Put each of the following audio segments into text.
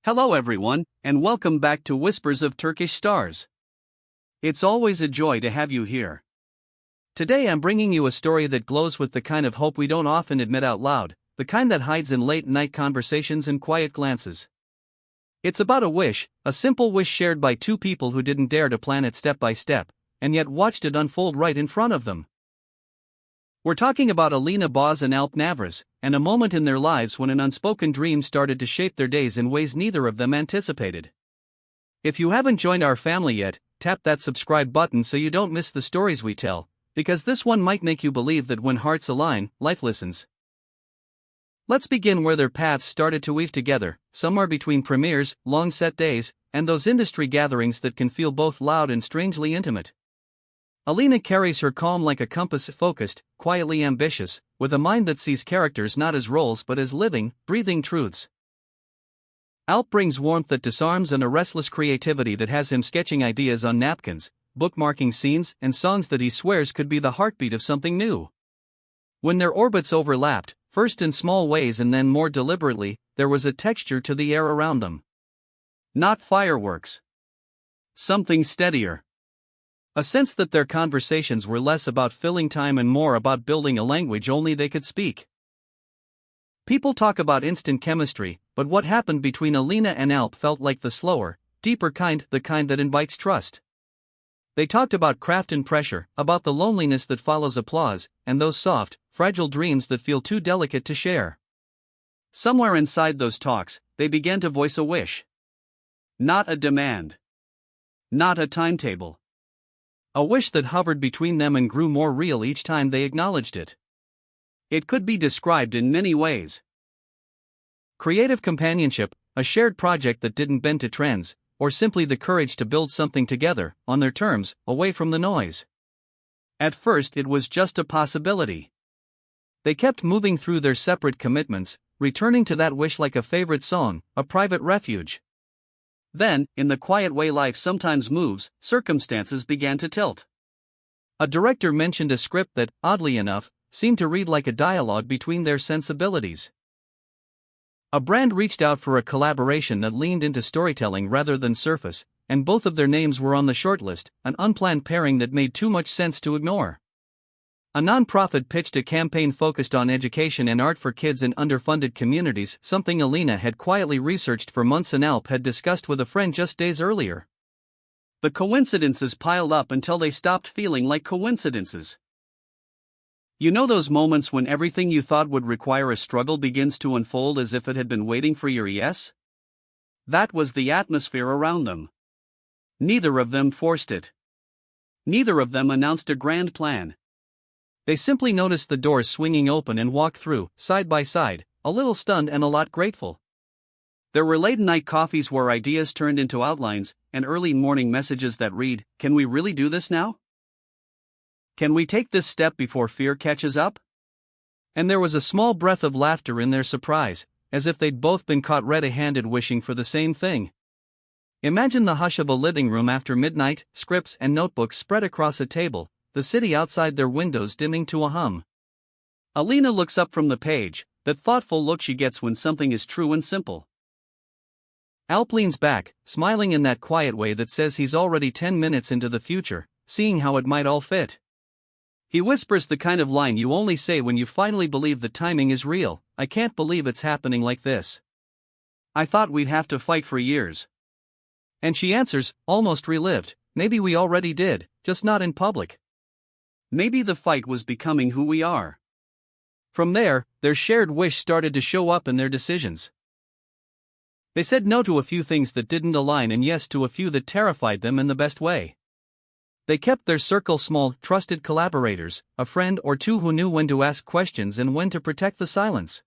Hello everyone, and welcome back to Whispers of Turkish Stars. It's always a joy to have you here. Today I'm bringing you a story that glows with the kind of hope we don't often admit out loud, the kind that hides in late-night conversations and quiet glances. It's about a wish, a simple wish shared by two people who didn't dare to plan it step by step, and yet watched it unfold right in front of them. We're talking about Alina and Alp Navruz, and a moment in their lives when an unspoken dream started to shape their days in ways neither of them anticipated. If you haven't joined our family yet, tap that subscribe button so you don't miss the stories we tell, because this one might make you believe that when hearts align, life listens. Let's begin where their paths started to weave together, somewhere between premieres, long set days, and those industry gatherings that can feel both loud and strangely intimate. Alina carries her calm like a compass, focused, quietly ambitious, with a mind that sees characters not as roles but as living, breathing truths. Alp brings warmth that disarms and a restless creativity that has him sketching ideas on napkins, bookmarking scenes and songs that he swears could be the heartbeat of something new. When their orbits overlapped, first in small ways and then more deliberately, there was a texture to the air around them. Not fireworks. Something steadier. A sense that their conversations were less about filling time and more about building a language only they could speak. People talk about instant chemistry, but what happened between Alina and Alp felt like the slower, deeper kind, the kind that invites trust. They talked about craft and pressure, about the loneliness that follows applause, and those soft, fragile dreams that feel too delicate to share. Somewhere inside those talks, they began to voice a wish. Not a demand. Not a timetable. A wish that hovered between them and grew more real each time they acknowledged it. It could be described in many ways. Creative companionship, a shared project that didn't bend to trends, or simply the courage to build something together, on their terms, away from the noise. At first it was just a possibility. They kept moving through their separate commitments, returning to that wish like a favorite song, a private refuge. Then, in the quiet way life sometimes moves, circumstances began to tilt. A director mentioned a script that, oddly enough, seemed to read like a dialogue between their sensibilities. A brand reached out for a collaboration that leaned into storytelling rather than surface, and both of their names were on the shortlist, an unplanned pairing that made too much sense to ignore. A non-profit pitched a campaign focused on education and art for kids in underfunded communities, something Alina had quietly researched for months and Alp had discussed with a friend just days earlier. The coincidences piled up until they stopped feeling like coincidences. You know those moments when everything you thought would require a struggle begins to unfold as if it had been waiting for your yes? That was the atmosphere around them. Neither of them forced it. Neither of them announced a grand plan. They simply noticed the doors swinging open and walked through, side by side, a little stunned and a lot grateful. There were late-night coffees where ideas turned into outlines, and early morning messages that read, "Can we really do this now? Can we take this step before fear catches up?" And there was a small breath of laughter in their surprise, as if they'd both been caught red-handed wishing for the same thing. Imagine the hush of a living room after midnight, scripts and notebooks spread across a table, the city outside their windows dimming to a hum. Alina looks up from the page, that thoughtful look she gets when something is true and simple. Alp leans back, smiling in that quiet way that says he's already 10 minutes into the future, seeing how it might all fit. He whispers the kind of line you only say when you finally believe the timing is real. "I can't believe it's happening like this. I thought we'd have to fight for years." And she answers, almost relived, "Maybe we already did, just not in public. Maybe the fight was becoming who we are." From there, their shared wish started to show up in their decisions. They said no to a few things that didn't align and yes to a few that terrified them in the best way. They kept their circle small, trusted collaborators, a friend or two who knew when to ask questions and when to protect the silence.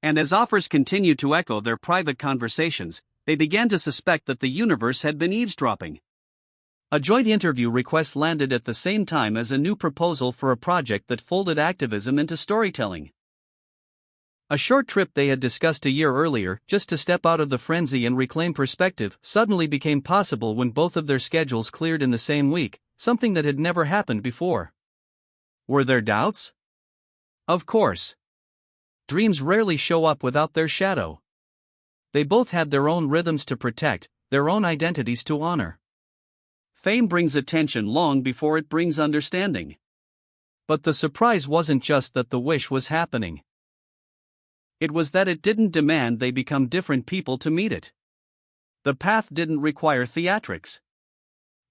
And as offers continued to echo their private conversations, they began to suspect that the universe had been eavesdropping. A joint interview request landed at the same time as a new proposal for a project that folded activism into storytelling. A short trip they had discussed a year earlier, just to step out of the frenzy and reclaim perspective, suddenly became possible when both of their schedules cleared in the same week, something that had never happened before. Were there doubts? Of course. Dreams rarely show up without their shadow. They both had their own rhythms to protect, their own identities to honor. Fame brings attention long before it brings understanding. But the surprise wasn't just that the wish was happening. It was that it didn't demand they become different people to meet it. The path didn't require theatrics.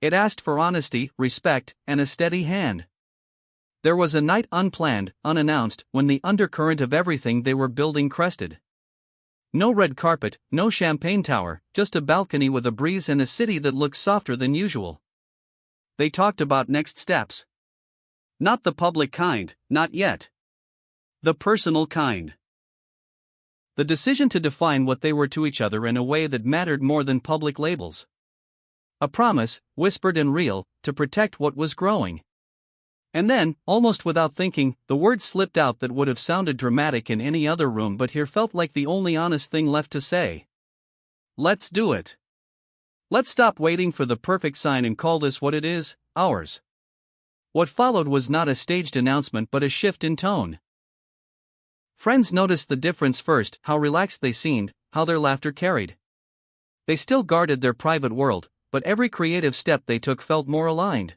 It asked for honesty, respect, and a steady hand. There was a night unplanned, unannounced, when the undercurrent of everything they were building crested. No red carpet, no champagne tower, just a balcony with a breeze and a city that looked softer than usual. They talked about next steps. Not the public kind, not yet. The personal kind. The decision to define what they were to each other in a way that mattered more than public labels. A promise, whispered and real, to protect what was growing. And then, almost without thinking, the words slipped out that would have sounded dramatic in any other room but here felt like the only honest thing left to say. Let's do it. Let's stop waiting for the perfect sign and call this what it is, ours. What followed was not a staged announcement but a shift in tone. Friends noticed the difference first, how relaxed they seemed, how their laughter carried. They still guarded their private world, but every creative step they took felt more aligned.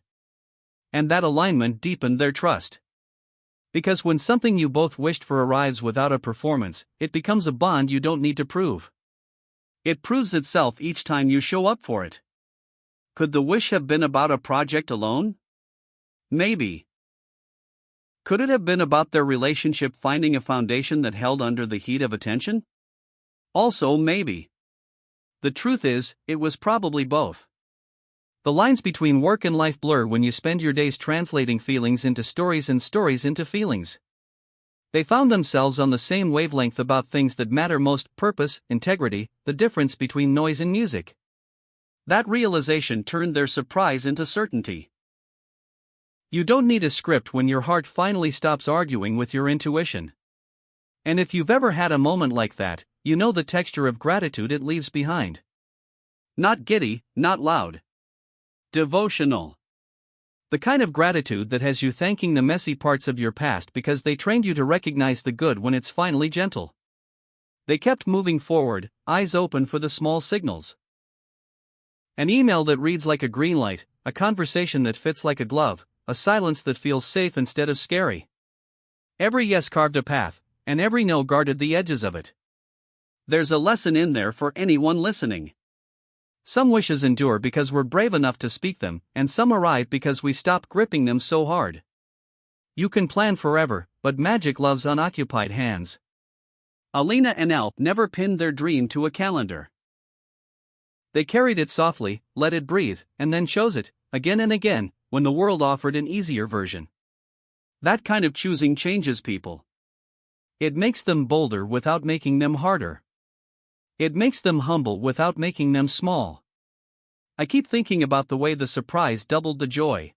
And that alignment deepened their trust. Because when something you both wished for arrives without a performance, it becomes a bond you don't need to prove. It proves itself each time you show up for it. Could the wish have been about a project alone? Maybe. Could it have been about their relationship finding a foundation that held under the heat of attention? Also maybe. The truth is, it was probably both. The lines between work and life blur when you spend your days translating feelings into stories and stories into feelings. They found themselves on the same wavelength about things that matter most: purpose, integrity, the difference between noise and music. That realization turned their surprise into certainty. You don't need a script when your heart finally stops arguing with your intuition. And if you've ever had a moment like that, you know the texture of gratitude it leaves behind. Not giddy, not loud. Devotional. The kind of gratitude that has you thanking the messy parts of your past because they trained you to recognize the good when it's finally gentle. They kept moving forward, eyes open for the small signals. An email that reads like a green light, a conversation that fits like a glove, a silence that feels safe instead of scary. Every yes carved a path, and every no guarded the edges of it. There's a lesson in there for anyone listening. Some wishes endure because we're brave enough to speak them, and some arrive because we stop gripping them so hard. You can plan forever, but magic loves unoccupied hands. Alina and Alp never pinned their dream to a calendar. They carried it softly, let it breathe, and then chose it, again and again, when the world offered an easier version. That kind of choosing changes people. It makes them bolder without making them harder. It makes them humble without making them small. I keep thinking about the way the surprise doubled the joy.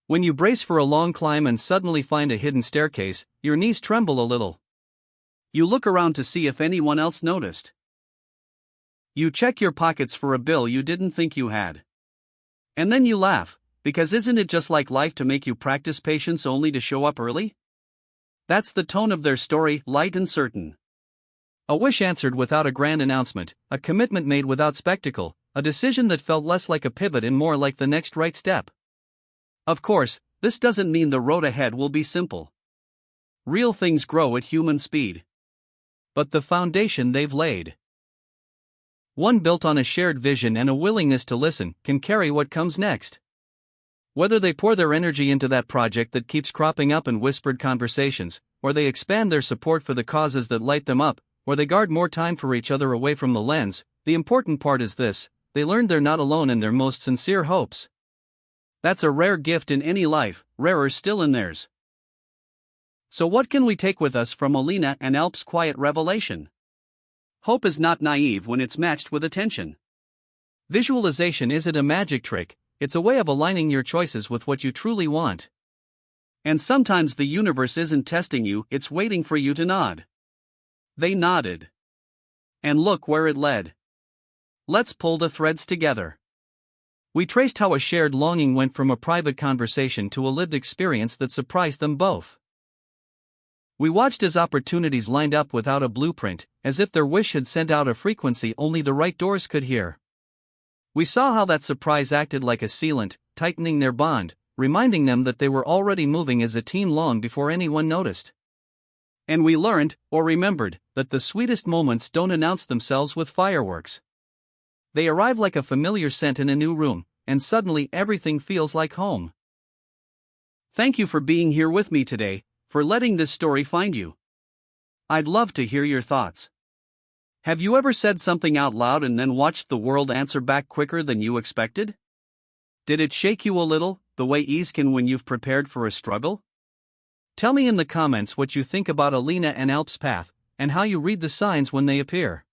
When you brace for a long climb and suddenly find a hidden staircase, your knees tremble a little. You look around to see if anyone else noticed. You check your pockets for a bill you didn't think you had. And then you laugh, because isn't it just like life to make you practice patience only to show up early? That's the tone of their story, light and certain. A wish answered without a grand announcement, a commitment made without spectacle, a decision that felt less like a pivot and more like the next right step. Of course, this doesn't mean the road ahead will be simple. Real things grow at human speed. But the foundation they've laid, one built on a shared vision and a willingness to listen, can carry what comes next. Whether they pour their energy into that project that keeps cropping up in whispered conversations, or they expand their support for the causes that light them up, or they guard more time for each other away from the lens, the important part is this: they learned they're not alone in their most sincere hopes. That's a rare gift in any life, rarer still in theirs. So what can we take with us from Alina and Alp's quiet revelation? Hope is not naive when it's matched with attention. Visualization isn't a magic trick, it's a way of aligning your choices with what you truly want. And sometimes the universe isn't testing you, it's waiting for you to nod. They nodded. And look where it led. Let's pull the threads together. We traced how a shared longing went from a private conversation to a lived experience that surprised them both. We watched as opportunities lined up without a blueprint, as if their wish had sent out a frequency only the right doors could hear. We saw how that surprise acted like a sealant, tightening their bond, reminding them that they were already moving as a team long before anyone noticed. And we learned, or remembered, that the sweetest moments don't announce themselves with fireworks. They arrive like a familiar scent in a new room, and suddenly everything feels like home. Thank you for being here with me today, for letting this story find you. I'd love to hear your thoughts. Have you ever said something out loud and then watched the world answer back quicker than you expected? Did it shake you a little, the way ease can when you've prepared for a struggle? Tell me in the comments what you think about Alina and Alp's path, and how you read the signs when they appear.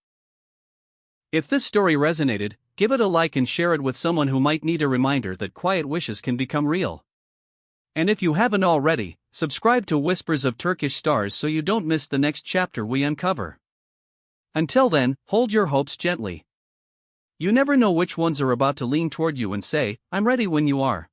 If this story resonated, give it a like and share it with someone who might need a reminder that quiet wishes can become real. And if you haven't already, subscribe to Whispers of Turkish Stars so you don't miss the next chapter we uncover. Until then, hold your hopes gently. You never know which ones are about to lean toward you and say, "I'm ready," when you are.